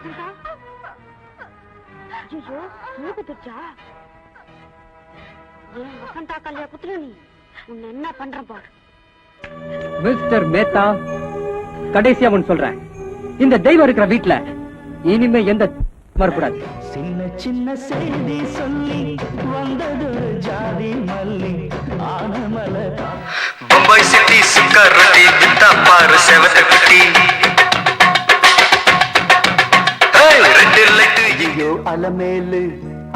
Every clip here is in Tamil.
ஐயோ மூக்கு துச்சா ஏன் வசந்தா கல்யா புத்திர நீ உன்னை என்ன பண்ற பாரு. மிஸ்டர் மேத்தா, கடைசியா ஒன்னு சொல்றேன், இந்த தெய்வம் இருக்கிற வீட்டுல இனிமே எந்த வரக்கூடாது. சின்ன சின்ன செய்தி சொல்லி வந்தது ஜாதி மல்லி ஆனமல பம்பாய் சிட்டி சுக்கர் ரொட்டி வித்தா பாரு செவத்த குட்டி ரெண்டு லைட்டு ஐயோ அலமேலு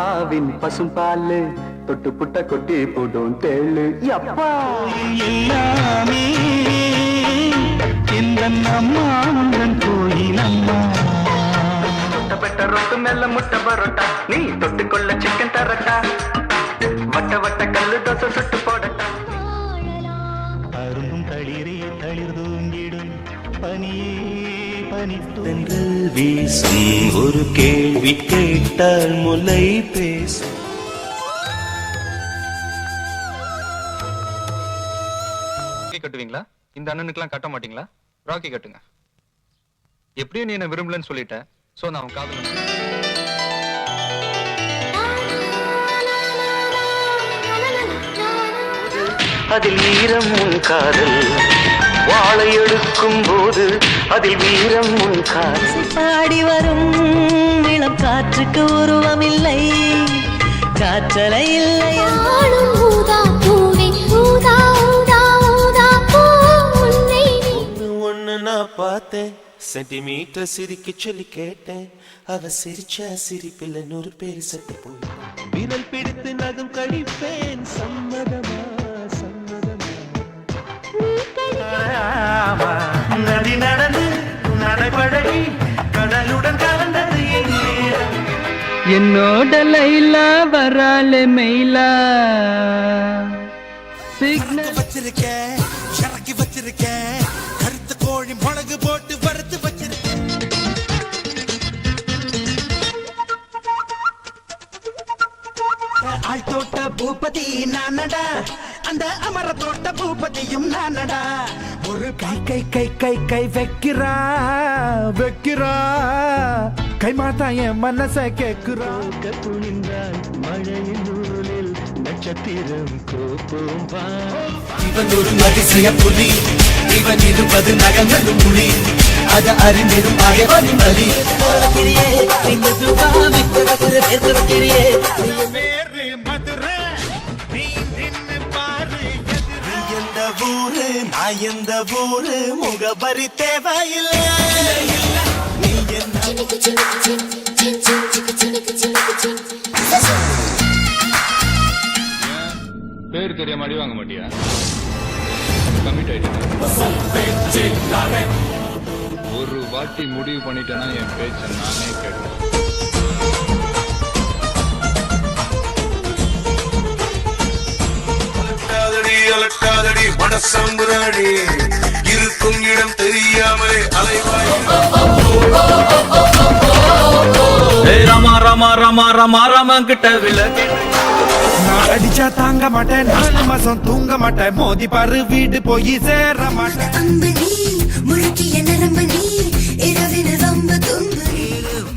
ஆவின் பசும்பாலு தொட்டு புட்ட கொட்டி போடும் தேளு அப்பா எல்லாமே இந்த அம்மாவுடன் கோயிலம்மா பெட்ட ரொட்டு மேல முட்டை பரோட்டா நீ தொட்டுக்கொள்ள சிக்கன் தரட்டா வட்ட வட்ட கல்லு தோசை சுட்டு போடட்டா அருந்தும் தளிரே தளிர் தூங்கிடும் பனியே பனித்தென்று வீசும் ஒரு கேள்வி கேட்டால் முலை பேசும். கட்டுவீங்களா? இந்த அண்ணனுக்குலாம் கட்ட மாட்டீங்களா? ராக்கி கட்டுங்க. எப்படியும் நீ என்ன விரும்பலன்னு சொல்லிட்ட, சோ நான் காதல். அதில் வீரம் உன் காதல் வாழை எடுக்கும் போது அதில் வீரம் உன் காதல். பாடி வரும் இளம் காற்றுக்கு உருவமில்லை, காற்றலை இல்லை. ஒன்னு நான் பார்த்தேன், சென்டிமீட்டர் சிரிக்க சொல்லி கேட்டேன், அவ சிரிச்சா சிரிப்பில் 100 பேர் செத்து போய் விரல் பிடித்து நகம் கழிப்பேன். சம்மதமா சம்மதமா நதி நடந்து நடைபழகி கடலுடன் கலந்தது என்னோட லைலா வராலே மெயிலா சிக்னல் வச்சிருக்கேன், இறக்கி வச்சிருக்கேன், கருத்து கோழி மிளகு போட்டு வறுத்து வச்சிருக்கேன். ஆள் தோட்ட பூபதி நானடா, அந்த அமர தோட்ட பூபதியும் நானடா. ஒரு கை கை கை கை கை வைக்கிறா வைக்கிறா, கை மாத்தா என் மனச கேக்குறா. குளிர்ந்தாய் மழையின் நூலில் நட்சத்திரம் கோப்போம். இவன் ஒரு அதிசய புலி, இவன் 20 நகங்களும் புலி, அத அறிந்திடும் ஆயவனின் வலி. எந்த ஊரு நான் எந்த ஊரு முகபரி தேவையில்லை. நீ என்ன பேர் தெரியாம அடி வாங்க மாட்டியா? கமிட் ஆயிட்டேன். ஒரு வாட்டி முடிவு பண்ணிட்டேன்னா என் பேச்ச நானே கேட்கிறேன். அலட்டாதடி மனசம்புராடி, இருக்கும் இடம் தெரியாமலே அலைவாய். ரமா ரமா ரமா ரமா ரமா கிட்ட விலகி நான் அடிச்சா தாங்க மாட்டேன், 4 மாசம் தூங்க மாட்டேன், மோதி பாரு வீடு போய் சேர மாட்டேன். அம்பு நீ முழுக்கிய நரம்பு நீ இரவின ரொம்ப துன்பு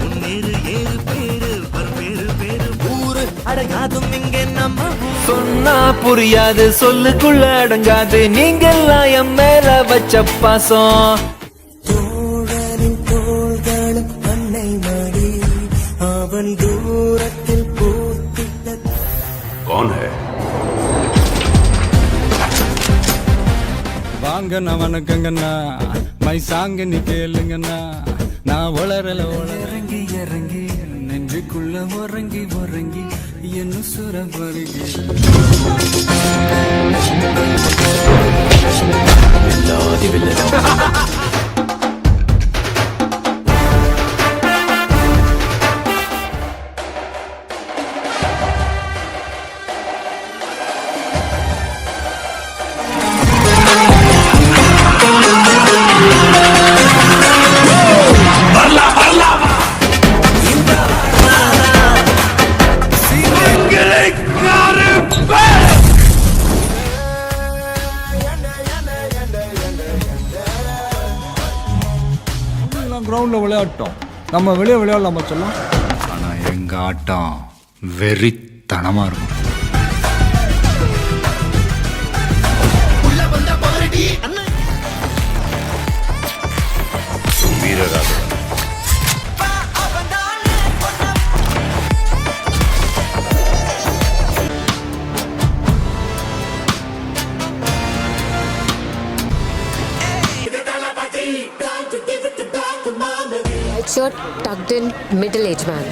முன்னேறு ஏறு பேரு பருப்பேரு பேரு ஊரு அடங்காதும் இங்கே நம்ம சொன்னா புரியாது, சொல்லுக்குள்ள அடங்காது, நீங்கெல்லாம் என் மேல வச்ச பாசம். தோழனின் தோள்களும் அன்னை மாடி, அவன் தூரத்தில் பூத்திட்ட. வாங்கண்ணா வணக்கங்கண்ணா, மை சாங்க நீ கேளுங்கண்ணா, நான் வளரல இறங்கி இறங்கி நெஞ்சுக்குள்ள உறங்கி உறங்கி என்ன சுரம் வருகி. கிரவுண்ட்ல விளையாட்டோம், நம்ம வெளியே விளையாடலாமா சொல்லலாம். ஆனா எங்க ஆட்டம் வெறித்தனமா இருக்கும். வீரராக White shirt, tucked in, middle-aged man.